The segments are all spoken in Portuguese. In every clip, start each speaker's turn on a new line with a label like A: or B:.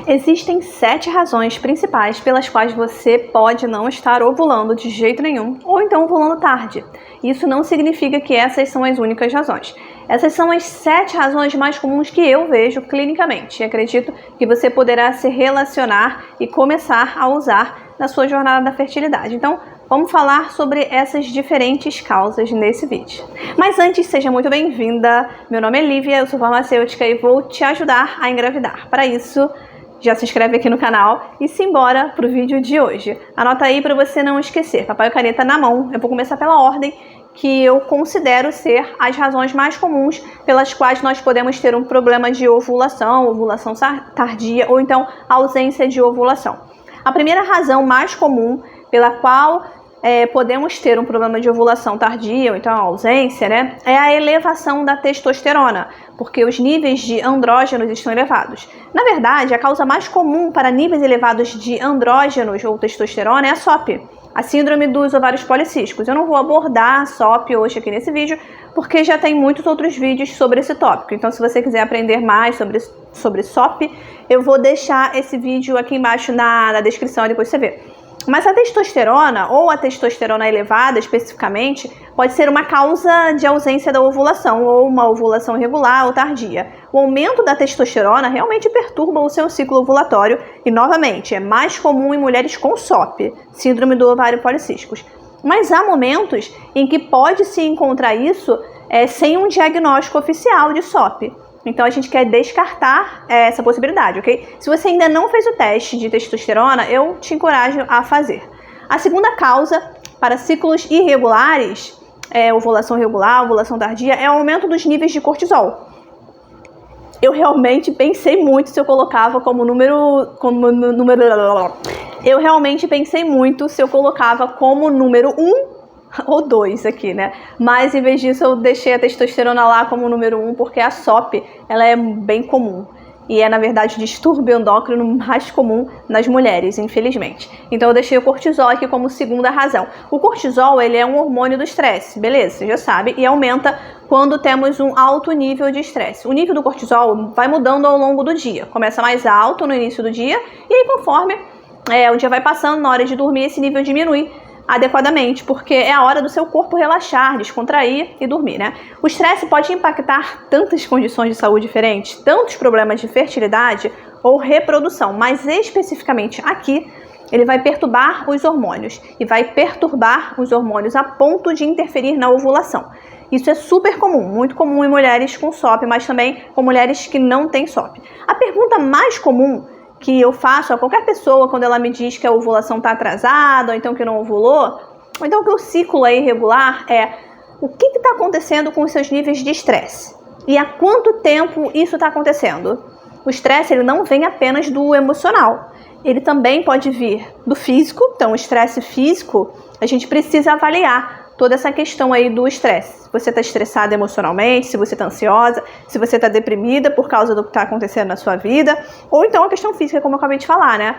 A: Existem 7 razões principais pelas quais você pode não estar ovulando de jeito nenhum, ou então ovulando tarde. Isso não significa que essas são as únicas razões. Essas são as 7 razões mais comuns que eu vejo clinicamente e acredito que você poderá se relacionar e começar a usar na sua jornada da fertilidade. Então, vamos falar sobre essas diferentes causas nesse vídeo. Mas antes, seja muito bem-vinda. Meu nome é Lívia, eu sou farmacêutica e vou te ajudar a engravidar. Para isso, já se inscreve aqui no canal e simbora pro vídeo de hoje. Anota aí para você não esquecer, papel e caneta na mão. Eu vou começar pela ordem que eu considero ser as razões mais comuns pelas quais nós podemos ter um problema de ovulação, ovulação tardia ou então ausência de ovulação. A primeira razão mais comum pela qual podemos ter um problema de ovulação tardia, ou então a ausência, né, é a elevação da testosterona, porque os níveis de andrógenos estão elevados. Na verdade, a causa mais comum para níveis elevados de andrógenos ou testosterona é a SOP, a síndrome dos ovários policísticos. Eu não vou abordar a SOP hoje aqui nesse vídeo, porque já tem muitos outros vídeos sobre esse tópico. Então, se você quiser aprender mais sobre SOP, eu vou deixar esse vídeo aqui embaixo na descrição e depois você vê. Mas a testosterona, ou a testosterona elevada especificamente, pode ser uma causa de ausência da ovulação, ou uma ovulação irregular ou tardia. O aumento da testosterona realmente perturba o seu ciclo ovulatório e, novamente, é mais comum em mulheres com SOP, síndrome do ovário policísticos. Mas há momentos em que pode-se encontrar isso sem um diagnóstico oficial de SOP. Então, a gente quer descartar essa possibilidade, ok? Se você ainda não fez o teste de testosterona, eu te encorajo a fazer. A segunda causa para ciclos irregulares, ovulação irregular, ovulação tardia, é o aumento dos níveis de cortisol. Eu realmente pensei muito se eu colocava como número 1 ou 2 aqui, né? Mas em vez disso eu deixei a testosterona lá como número 1 porque a SOP, ela é bem comum. E é, na verdade, o distúrbio endócrino mais comum nas mulheres, infelizmente. Então eu deixei o cortisol aqui como segunda razão. O cortisol, ele é um hormônio do estresse, beleza? Você já sabe, e aumenta quando temos um alto nível de estresse. O nível do cortisol vai mudando ao longo do dia. Começa mais alto no início do dia e aí conforme o dia vai passando, na hora de dormir, esse nível diminui adequadamente, porque é a hora do seu corpo relaxar, descontrair e dormir, né? O estresse pode impactar tantas condições de saúde diferentes, tantos problemas de fertilidade ou reprodução, mas especificamente aqui, ele vai perturbar os hormônios e vai perturbar os hormônios a ponto de interferir na ovulação. Isso é super comum, muito comum em mulheres com SOP, mas também com mulheres que não têm SOP. A pergunta mais comum que eu faço a qualquer pessoa quando ela me diz que a ovulação está atrasada, ou então que não ovulou, ou então que o ciclo é irregular, o que está acontecendo com os seus níveis de estresse? E há quanto tempo isso está acontecendo? O estresse, ele não vem apenas do emocional, ele também pode vir do físico. Então o estresse físico, a gente precisa avaliar toda essa questão aí do estresse. Se você está estressada emocionalmente, se você está ansiosa, se você está deprimida por causa do que está acontecendo na sua vida, ou então a questão física, como eu acabei de falar, né?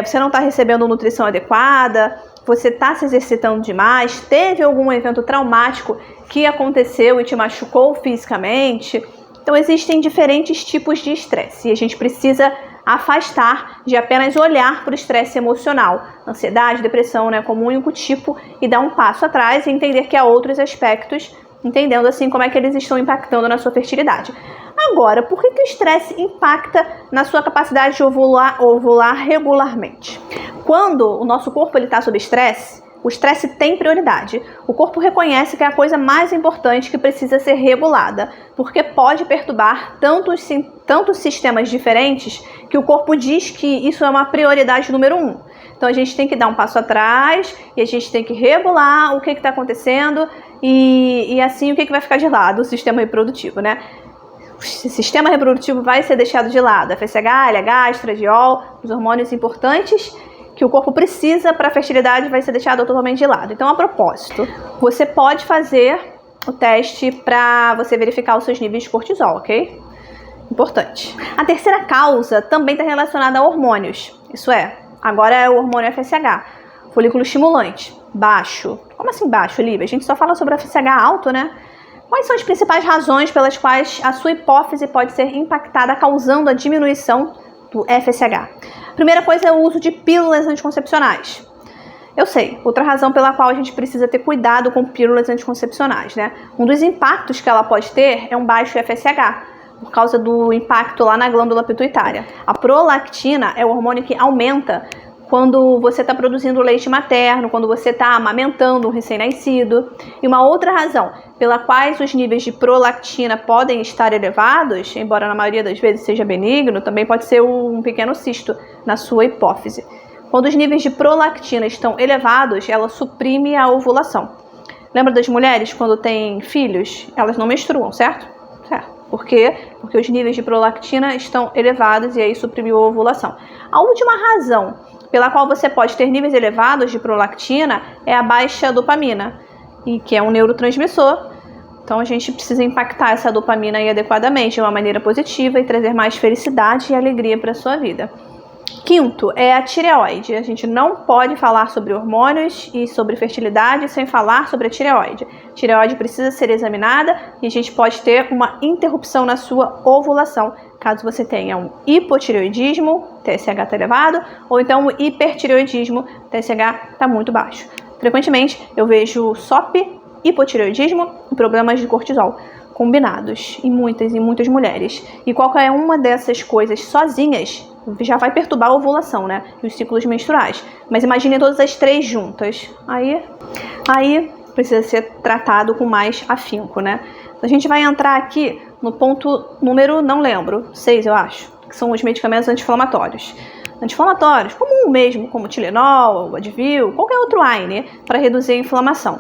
A: Você não está recebendo nutrição adequada, você está se exercitando demais, teve algum evento traumático que aconteceu e te machucou fisicamente. Então existem diferentes tipos de estresse e a gente precisa afastar de apenas olhar para o estresse emocional, ansiedade, depressão, né, como um único tipo, e dar um passo atrás e entender que há outros aspectos, entendendo assim como é que eles estão impactando na sua fertilidade. Agora, por que o estresse impacta na sua capacidade de ovular regularmente? Quando o nosso corpo está sob estresse, o estresse tem prioridade. O corpo reconhece que é a coisa mais importante que precisa ser regulada, porque pode perturbar tantos sistemas diferentes que o corpo diz que isso é uma prioridade número 1. Então a gente tem que dar um passo atrás e a gente tem que regular o que está acontecendo e assim o que vai ficar de lado? O sistema reprodutivo, né? O sistema reprodutivo vai ser deixado de lado. FSH, LH, estradiol, os hormônios importantes que o corpo precisa para a fertilidade vai ser deixado totalmente de lado. Então, a propósito, você pode fazer o teste para você verificar os seus níveis de cortisol, ok? Importante. A terceira causa também está relacionada a hormônios. Isso agora é o hormônio FSH, folículo estimulante, baixo. Como assim baixo, Lívia? A gente só fala sobre FSH alto, né? Quais são as principais razões pelas quais a sua hipófise pode ser impactada, causando a diminuição do FSH. Primeira coisa é o uso de pílulas anticoncepcionais. Eu sei, outra razão pela qual a gente precisa ter cuidado com pílulas anticoncepcionais, né? Um dos impactos que ela pode ter é um baixo FSH, por causa do impacto lá na glândula pituitária. A prolactina é o hormônio que aumenta quando você está produzindo leite materno, quando você está amamentando um recém-nascido. E uma outra razão pela qual os níveis de prolactina podem estar elevados, embora na maioria das vezes seja benigno, também pode ser um pequeno cisto na sua hipófise. Quando os níveis de prolactina estão elevados, ela suprime a ovulação. Lembra das mulheres quando têm filhos? Elas não menstruam, certo? Certo. Por quê? Porque os níveis de prolactina estão elevados e aí suprimiu a ovulação. A última razão pela qual você pode ter níveis elevados de prolactina é a baixa dopamina, e que é um neurotransmissor. Então a gente precisa impactar essa dopamina aí adequadamente, de uma maneira positiva e trazer mais felicidade e alegria para a sua vida. Quinto é a tireoide. A gente não pode falar sobre hormônios e sobre fertilidade sem falar sobre a tireoide. A tireoide precisa ser examinada e a gente pode ter uma interrupção na sua ovulação, caso você tenha um hipotireoidismo, TSH está elevado, ou então um hipertireoidismo, TSH está muito baixo. Frequentemente eu vejo SOP, hipotireoidismo e problemas de cortisol combinados em muitas mulheres. E qualquer uma dessas coisas sozinhas já vai perturbar a ovulação, né? E os ciclos menstruais. Mas imagine todas as três juntas. Aí precisa ser tratado com mais afinco, né? A gente vai entrar aqui no ponto número, não lembro, 6 eu acho, que são os medicamentos anti-inflamatórios. Anti-inflamatórios, comum mesmo, como o Tilenol, o Advil, qualquer outro AINE, para reduzir a inflamação,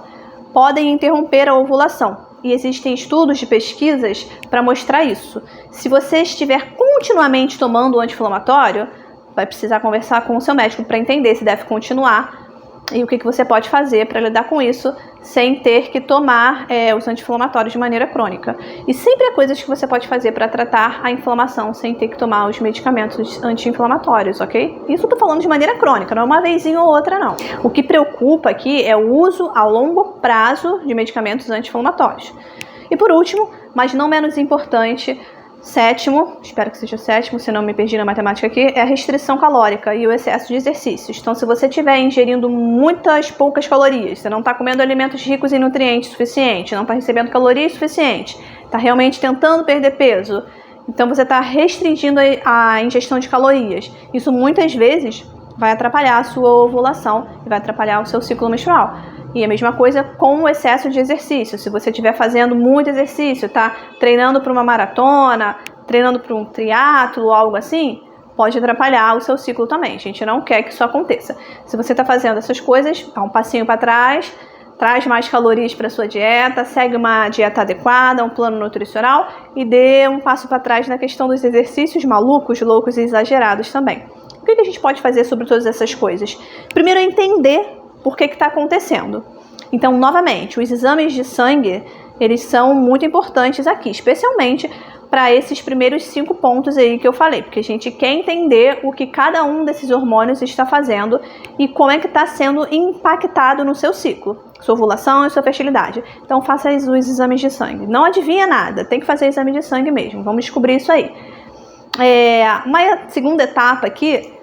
A: podem interromper a ovulação. E existem estudos de pesquisas para mostrar isso. Se você estiver continuamente tomando o anti-inflamatório, vai precisar conversar com o seu médico para entender se deve continuar e o que você pode fazer para lidar com isso sem ter que tomar os anti-inflamatórios de maneira crônica. E sempre há coisas que você pode fazer para tratar a inflamação sem ter que tomar os medicamentos anti-inflamatórios, ok? Isso eu tô falando de maneira crônica, não é uma vezinha ou outra, não. O que preocupa aqui é o uso a longo prazo de medicamentos anti-inflamatórios. E por último, mas não menos importante, sétimo, espero que seja o sétimo, se não me perdi na matemática aqui, é a restrição calórica e o excesso de exercícios. Então, se você estiver ingerindo poucas calorias, você não está comendo alimentos ricos em nutrientes suficientes, não está recebendo calorias suficientes, está realmente tentando perder peso, então você está restringindo a ingestão de calorias. Isso muitas vezes vai atrapalhar a sua ovulação e vai atrapalhar o seu ciclo menstrual. E a mesma coisa com o excesso de exercício. Se você estiver fazendo muito exercício, tá treinando para uma maratona, treinando para um triatlo ou algo assim, pode atrapalhar o seu ciclo também. A gente não quer que isso aconteça. Se você está fazendo essas coisas, dá um passinho para trás, traz mais calorias para sua dieta, segue uma dieta adequada, um plano nutricional e dê um passo para trás na questão dos exercícios malucos, loucos e exagerados também. O que a gente pode fazer sobre todas essas coisas? Primeiro é entender por que está acontecendo. Então, novamente, os exames de sangue, eles são muito importantes aqui, especialmente para esses primeiros 5 pontos aí que eu falei, porque a gente quer entender o que cada um desses hormônios está fazendo e como é que está sendo impactado no seu ciclo, sua ovulação e sua fertilidade. Então, faça os exames de sangue. Não adivinha nada, tem que fazer exame de sangue mesmo, vamos descobrir isso aí. Uma segunda etapa aqui,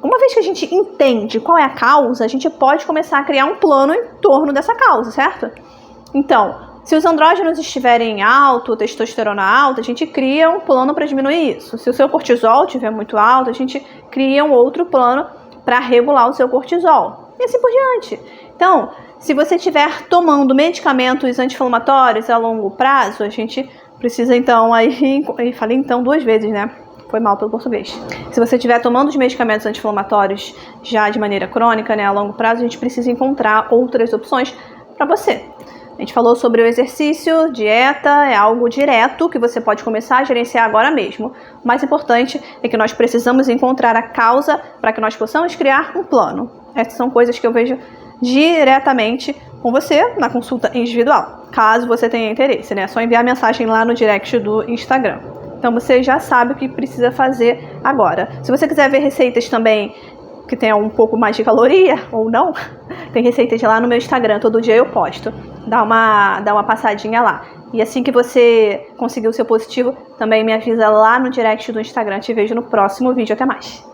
A: uma vez que a gente entende qual é a causa, a gente pode começar a criar um plano em torno dessa causa, certo? Então, se os andrógenos estiverem alto, testosterona alta, a gente cria um plano para diminuir isso. Se o seu cortisol estiver muito alto, a gente cria um outro plano para regular o seu cortisol. E assim por diante. Então, se você estiver tomando medicamentos anti-inflamatórios a longo prazo, a gente precisa então, falei então 2 vezes, né? Foi mal pelo português. Se você estiver tomando os medicamentos anti-inflamatórios já de maneira crônica, né, a longo prazo, a gente precisa encontrar outras opções para você. A gente falou sobre o exercício, dieta, é algo direto que você pode começar a gerenciar agora mesmo. O mais importante é que nós precisamos encontrar a causa para que nós possamos criar um plano. Essas são coisas que eu vejo diretamente com você na consulta individual, caso você tenha interesse, né? É só enviar mensagem lá no direct do Instagram. Então você já sabe o que precisa fazer agora. Se você quiser ver receitas também que tenham um pouco mais de caloria, ou não, tem receitas lá no meu Instagram, todo dia eu posto. Dá uma passadinha lá. E assim que você conseguir o seu positivo, também me avisa lá no direct do Instagram. Te vejo no próximo vídeo. Até mais!